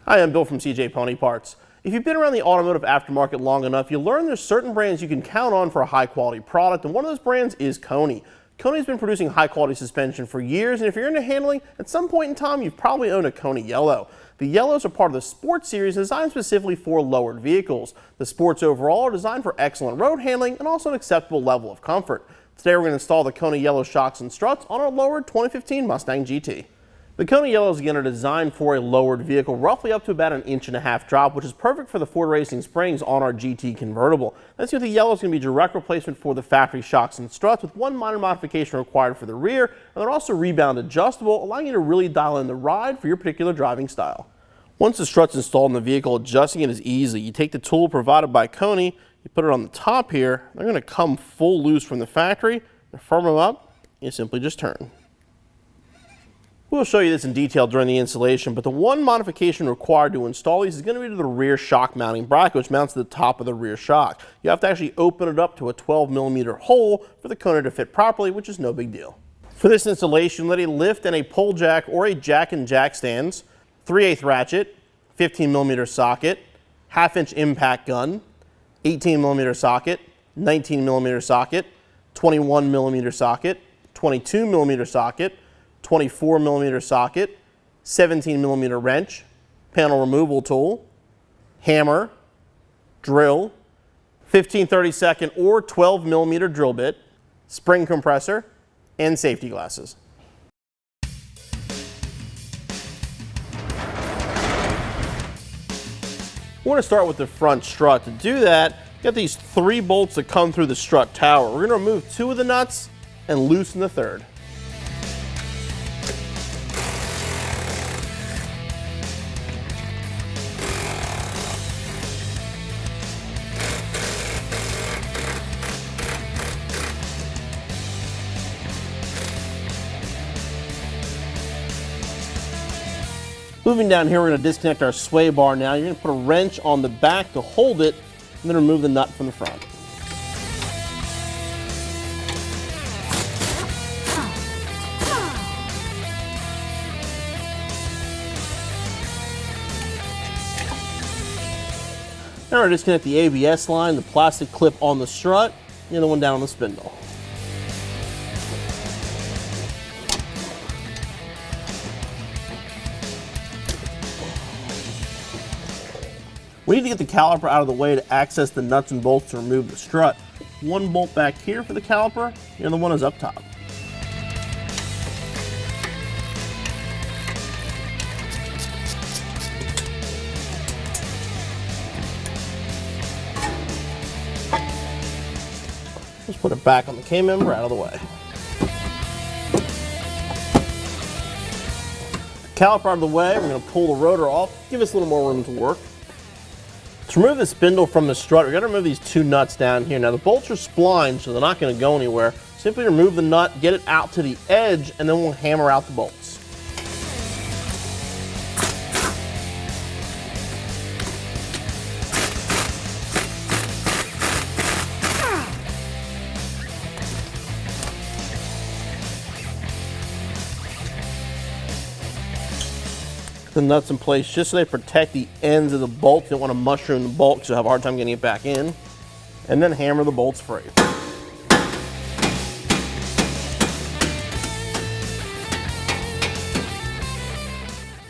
Hi, I'm Bill from CJ Pony Parts. If you've been around the automotive aftermarket long enough, you'll learn there's certain brands you can count on for a high quality product, and one of those brands is KONI. KONI's been producing high quality suspension for years, and if you're into handling, at some point in time you've probably owned a KONI Yellow. The Yellows are part of the Sport series designed specifically for lowered vehicles. The Sports overall are designed for excellent road handling and also an acceptable level of comfort. Today we're going to install the KONI Yellow Shocks and Struts on our lowered 2015 Mustang GT. The KONI Yellows again are designed for a lowered vehicle, roughly up to about an 1.5 inch drop, which is perfect for the Ford Racing springs on our GT convertible. That's because the Yellow is going to be a direct replacement for the factory shocks and struts, with one minor modification required for the rear, and they're also rebound adjustable, allowing you to really dial in the ride for your particular driving style. Once the strut's installed in the vehicle, adjusting it is easy. You take the tool provided by KONI, you put it on the top here, they're going to come full loose from the factory, and firm them up, you simply just turn. We'll show you this in detail during the installation, but the one modification required to install these is going to be to the rear shock mounting bracket, which mounts to the top of the rear shock. You have to actually open it up to a 12mm hole for the KONI to fit properly, which is no big deal. For this installation, let a lift and a pole jack or a jack and jack stands, 3/8 ratchet, 15mm socket, 1/2 inch impact gun, 18mm socket, 19mm socket, 21mm socket, 22mm socket, 24mm socket, 17mm wrench, panel removal tool, hammer, drill, 15/32 or 12mm drill bit, spring compressor, and safety glasses. We're going to start with the front strut. To do that, you got these 3 bolts that come through the strut tower. We're going to remove 2 of the nuts and loosen the 3rd. Moving down here, we're going to disconnect our sway bar now. You're going to put a wrench on the back to hold it, and then remove the nut from the front. Now we're going to disconnect the ABS line, the plastic clip on the strut, and the other one down on the spindle. We need to get the caliper out of the way to access the nuts and bolts to remove the strut. One bolt back here for the caliper, the other one is up top. Just put it back on the K-member, out of the way. Caliper out of the way, we're going to pull the rotor off, give us a little more room to work. To remove the spindle from the strut, we're going to remove these 2 nuts down here. Now the bolts are splined, so they're not going to go anywhere. Simply remove the nut, get it out to the edge, and then we'll hammer out the bolts. The nuts in place just so they protect the ends of the bolts. You don't want to mushroom the bolt because you'll have a hard time getting it back in. And then hammer the bolts free.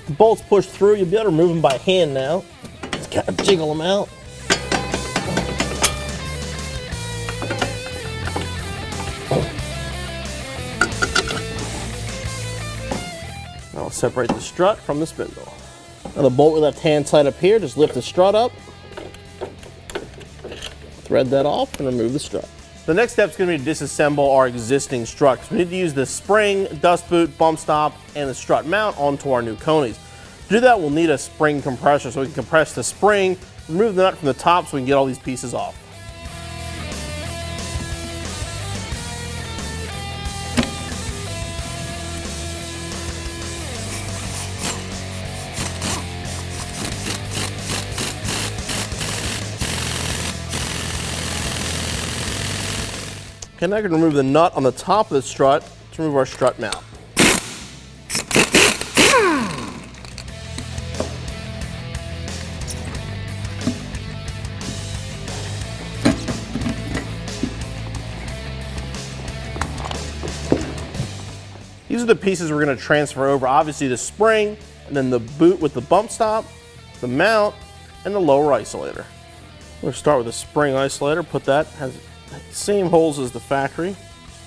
The bolts push through, you'll be able to remove them by hand now. Just kind of jiggle them out. I'll separate the strut from the spindle. Now the bolt we left hand side up here, just lift the strut up, thread that off, and remove the strut. The next step is going to be to disassemble our existing strut, because we need to use the spring, dust boot, bump stop, and the strut mount onto our new KONIs. To do that, we'll need a spring compressor so we can compress the spring, remove the nut from the top so we can get all these pieces off. Okay, now I can remove the nut on the top of the strut to remove our strut mount. These are the pieces we're going to transfer over. Obviously the spring, and then the boot with the bump stop, the mount, and the lower isolator. We're going to start with the spring isolator. Put that, has the same holes as the factory.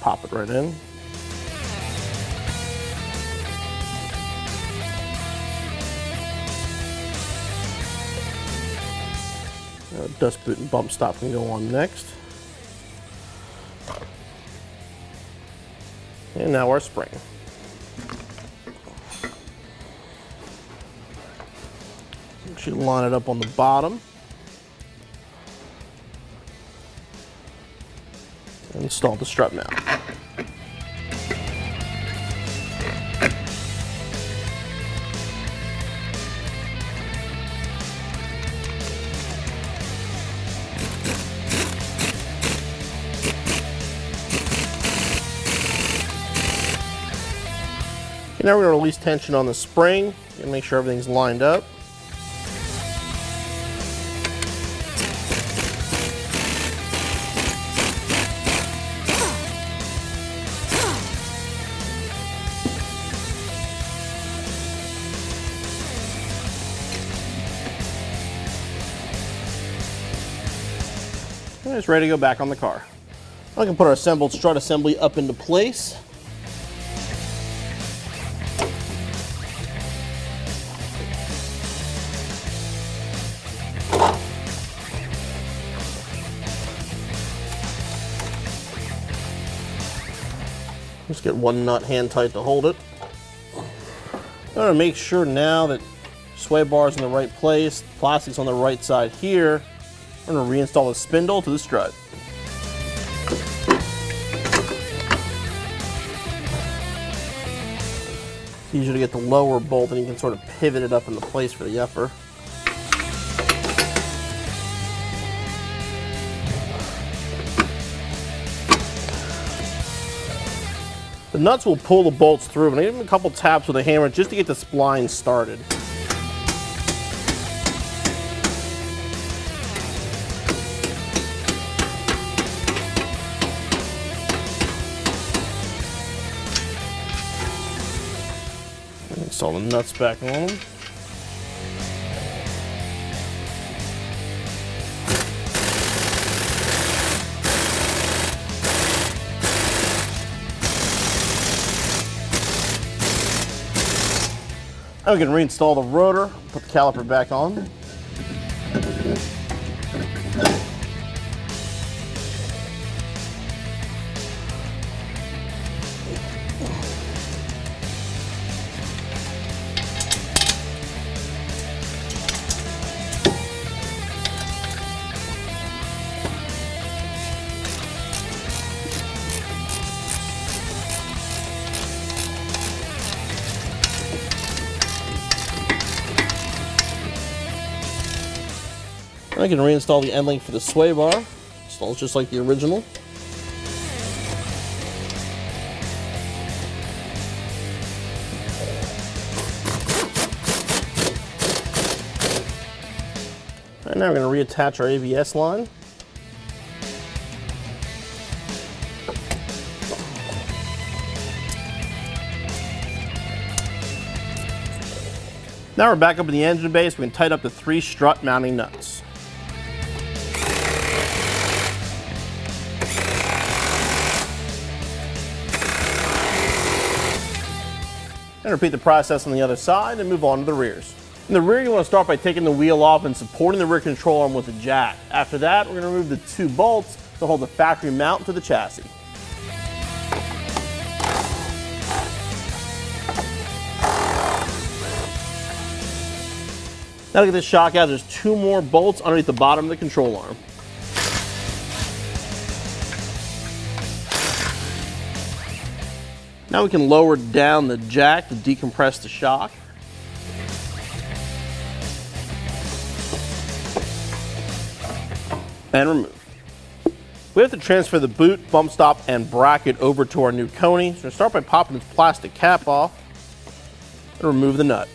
Pop it right in. Dust boot and bump stop can go on next. And now our spring. Actually line it up on the bottom. And install the strut mount. Now we're going to release tension on the spring and make sure everything's lined up. And it's ready to go back on the car. I can put our assembled strut assembly up into place. Just get one nut hand tight to hold it. I'm going to make sure now that sway bar is in the right place, plastic's on the right side here. I'm going to reinstall the spindle to the strut. It's easier to get the lower bolt and you can sort of pivot it up into place for the upper. The nuts will pull the bolts through, and I give them a couple taps with a hammer just to get the spline started. Install the nuts back on them. Now we can reinstall the rotor, put the caliper back on. I can reinstall the end link for the sway bar. Installs just like the original. And now we're going to reattach our ABS line. Now we're back up in the engine base. We can tighten up the 3 strut mounting nuts. And repeat the process on the other side and move on to the rears. In the rear, you want to start by taking the wheel off and supporting the rear control arm with a jack. After that, we're going to remove the 2 bolts to hold the factory mount to the chassis. Now to get this shock out, there's 2 more bolts underneath the bottom of the control arm. Now we can lower down the jack to decompress the shock. And remove. We have to transfer the boot, bump stop, and bracket over to our new KONI. So we're going to start by popping this plastic cap off and remove the nut.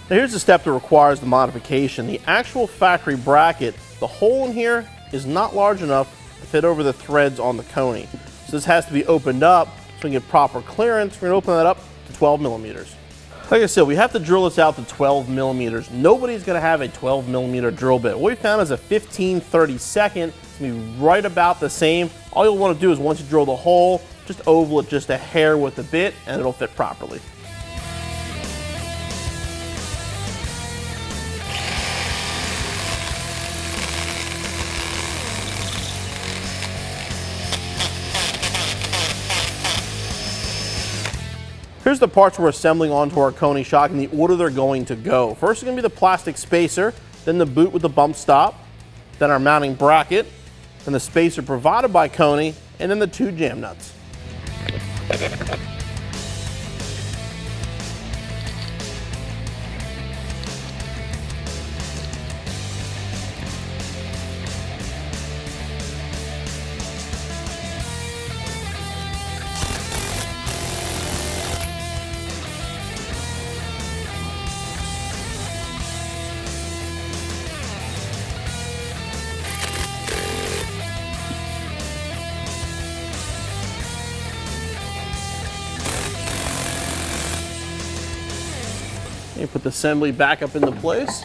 Now here's the step that requires the modification. The actual factory bracket, the hole in here is not large enough to fit over the threads on the KONI. So this has to be opened up so we can get proper clearance. We're gonna open that up to 12 millimeters. Like I said, we have to drill this out to 12 millimeters. Nobody's gonna have a 12 millimeter drill bit. What we found is a 15/32. It's gonna be right about the same. All you'll wanna do is once you drill the hole, just oval it just a hair with the bit and it'll fit properly. Here's the parts we're assembling onto our KONI shock in the order they're going to go. First is going to be the plastic spacer, then the boot with the bump stop, then our mounting bracket, then the spacer provided by KONI, and then the 2 jam nuts. You put the assembly back up into place.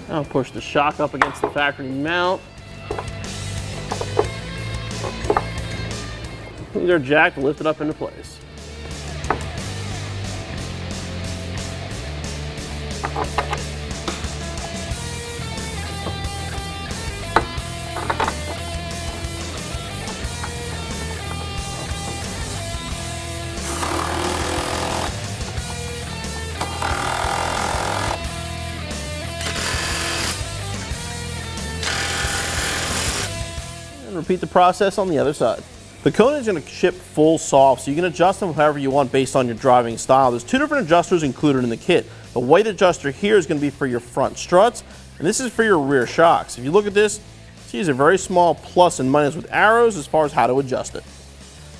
Now push the shock up against the factory mount. These are jacked to lift it up into place. Repeat the process on the other side. The KONI is going to ship full soft, so you can adjust them however you want based on your driving style. There's 2 different adjusters included in the kit. The white adjuster here is going to be for your front struts, and this is for your rear shocks. If you look at this, see there's a very small plus and minus with arrows as far as how to adjust it.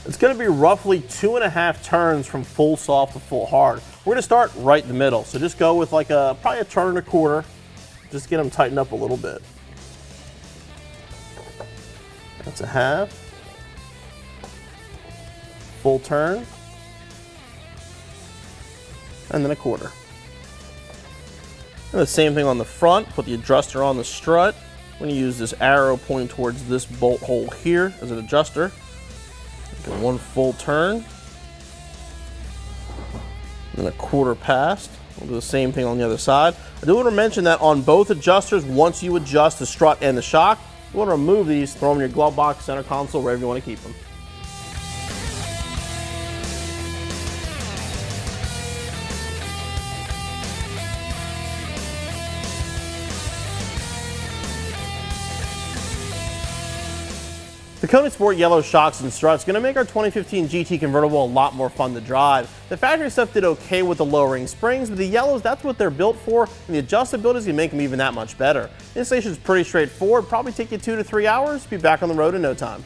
It's going to be roughly 2.5 turns from full soft to full hard. We're going to start right in the middle, so just go with like probably a turn and a quarter, just get them tightened up a little bit. That's a half, full turn, and then a quarter. And the same thing on the front, put the adjuster on the strut. I'm going to use this arrow pointing towards this bolt hole here as an adjuster. Get 1 full turn, and then a quarter passed. We'll do the same thing on the other side. I do want to mention that on both adjusters, once you adjust the strut and the shock, you want to remove these, throw them in your glove box, center console, wherever you want to keep them. The KONI Sport Yellow Shocks and Struts is going to make our 2015 GT convertible a lot more fun to drive. The factory stuff did okay with the lowering springs, but the yellows, that's what they're built for, and the adjustability is going to make them even that much better. The installation is pretty straightforward, probably take you 2 to 3 hours. Be back on the road in no time.